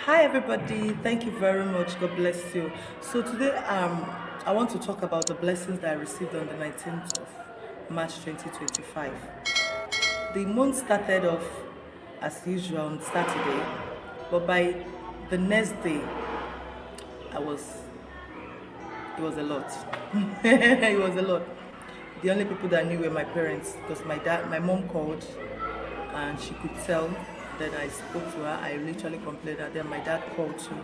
Hi everybody, thank you very much. God bless you. So today I want to talk about the blessings that I received on the 19th of March 2025. The month started off as usual on Saturday, but by the next day I was it was a lot. It was a lot. The only people that knew were my parents because my mom called and she could tell. Then I spoke to her. I literally complained, and then my dad called too.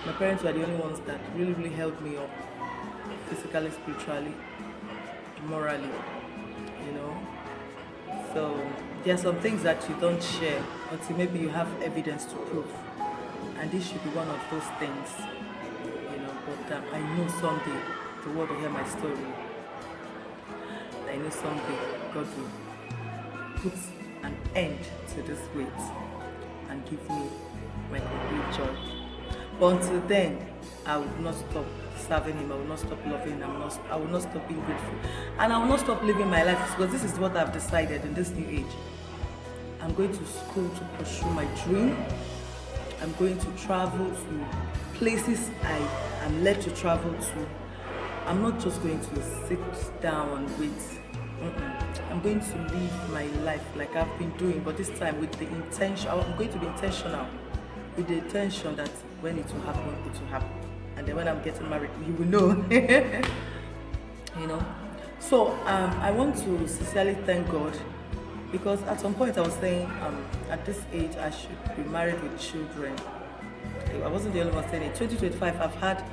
My parents were the only ones that really held me up physically, spiritually, morally, you know. So there are some things that you don't share until maybe you have evidence to prove, and this should be one of those things, you know. But I know someday the world will hear my story. I know someday God will put an end to this wait and give me my complete joy. But until then, I will not stop serving Him. I will not stop loving Him. I will not stop being grateful. And I will not stop living my life because this is what I've decided in this new age. I'm going to school to pursue my dream. I'm going to travel to places I am led to travel to. I'm not just going to sit down and wait. I'm going to live my life like I've been doing, but this time with the intention. I'm going to be intentional with the intention that when it will happen, it will happen. And then when I'm getting married, you will know. You know. So I want to sincerely thank God because at some point I was saying at this age I should be married with children. I wasn't the only one saying it. 2025, I've had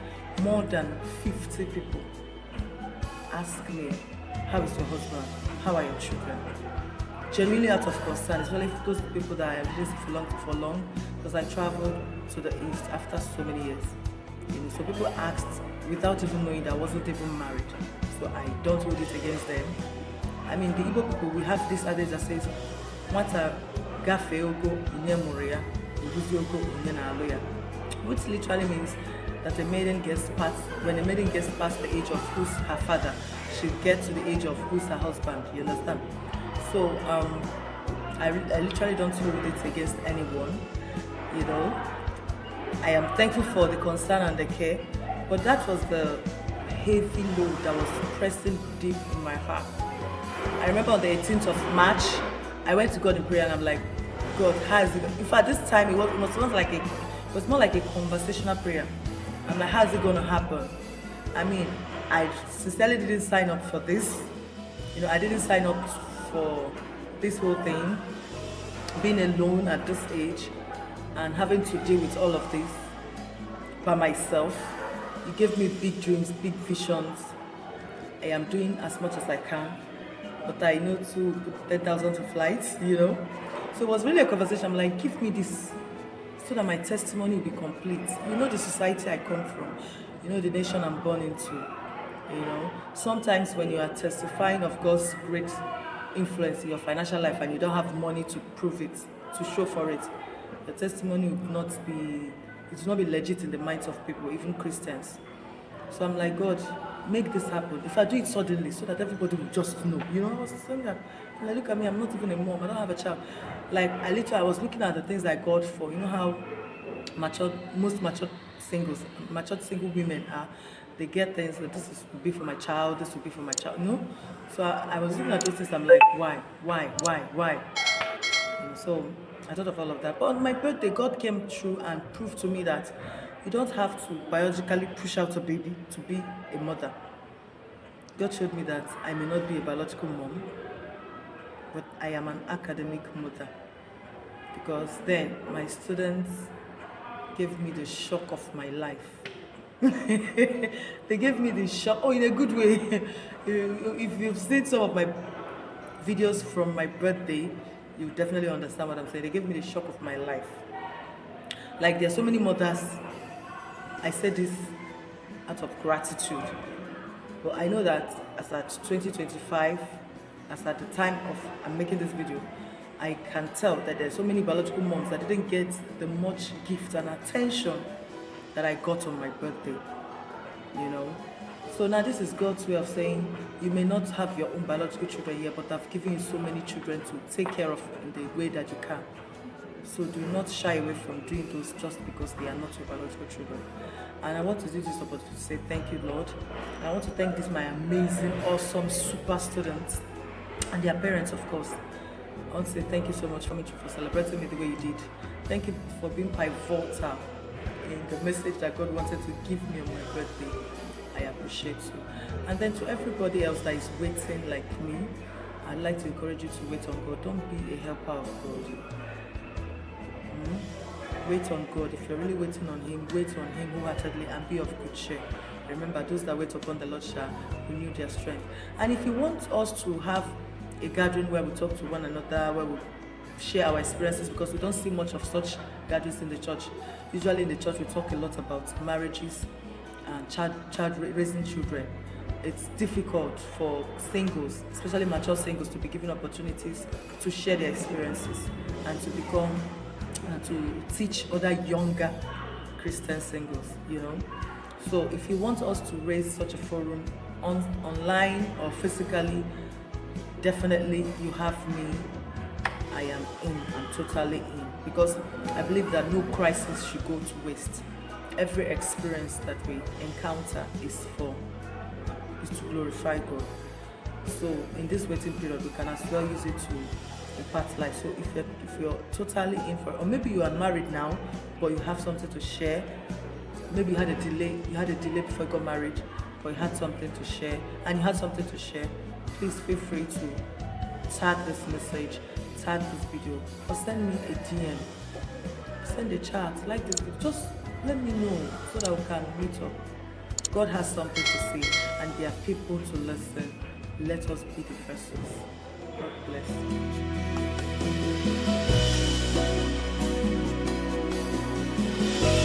more than 50 people ask me, how is your husband? How are your children? Genuinely out of concern, especially those people that I didn't see for long, because I traveled to the east after so many years. You know, so people asked without even knowing that I wasn't even married. So I don't hold it against them. I mean, the Igbo people, we have this adage that says, "Nwata gafe ogo inye moria, uguzi ogo inye na aloya," which literally means that a maiden gets past, when a maiden gets past the age of who's her father, she gets to the age of who's her husband. You understand? So I literally don't hold it against anyone. You know, I am thankful for the concern and the care, but that was the heavy load that was pressing deep in my heart. I remember on the 18th of March, I went to God in prayer and I'm like, God, how is it? In fact, this time it was more like a conversational prayer. I'm like, how's it gonna happen? I mean, I sincerely didn't sign up for this. You know, I didn't sign up for this whole thing, being alone at this age and having to deal with all of this by myself. It gave me big dreams, big visions. I am doing as much as I can, but I know to put 10,000 to flights, you know. So it was really a conversation. I'm like, give me this so that my testimony will be complete. You know the society I come from, you know the nation I'm born into. You know, sometimes when you are testifying of God's great influence in your financial life and you don't have money to prove it, to show for it, the testimony it will not be legit in the minds of people, even Christians. So I'm like, God, make this happen. If I do it suddenly, so that everybody will just know. You know, I was saying that. Like, look at me, I'm not even a mom. I don't have a child. Like, I was looking at the things I got for. You know how most matured single women are. They get things that will be for my child. This will be for my child. No. So I was looking at those things. I'm like, why? So I thought of all of that. But on my birthday, God came through and proved to me that you don't have to biologically push out a baby to be a mother. God showed me that I may not be a biological mom, but I am an academic mother. Because then my students gave me the shock of my life. They gave me the shock, in a good way. If you've seen some of my videos from my birthday, you definitely understand what I'm saying. They gave me the shock of my life. Like, there are so many mothers. I said this out of gratitude. But I know that as at 2025, as at the time of I'm making this video, I can tell that there are so many biological moms that didn't get the much gift and attention that I got on my birthday. You know? So now this is God's way of saying, you may not have your own biological children here, but I've given you so many children to take care of in the way that you can. So do not shy away from doing those just because they are not your biological children. And I want to use this opportunity to say thank you, Lord. And I want to thank these my amazing, awesome, super students and their parents, of course. I want to say thank you so much for celebrating me the way you did. Thank you for being pivotal in the message that God wanted to give me on my birthday. I appreciate you. And then to everybody else that is waiting like me, I'd like to encourage you to wait on God. Don't be a helper of God. Wait on God. If you're really waiting on Him, wait on Him wholeheartedly and be of good cheer. Remember, those that wait upon the Lord shall renew their strength. And if you want us to have a gathering where we talk to one another, where we share our experiences, because we don't see much of such gatherings in the church. Usually in the church we talk a lot about marriages and raising children. It's difficult for singles, especially mature singles, to be given opportunities to share their experiences and to become to teach other younger Christian singles, So if you want us to raise such a forum online or physically, definitely you have me. I am in. I'm totally in, because I believe that no crisis should go to waste. Every experience that we encounter is to glorify God. So in this waiting period, we can as well use it to impart life. So if you're totally in for it, or maybe you are married now, but you have something to share. Maybe you had a delay before you got married, but you had something to share, please feel free to tag this message, tag this video, or send me a DM, send a chat, like this video. Just let me know so that we can meet up. God has something to say, and there are people to listen. Let us be the vessels. God bless you.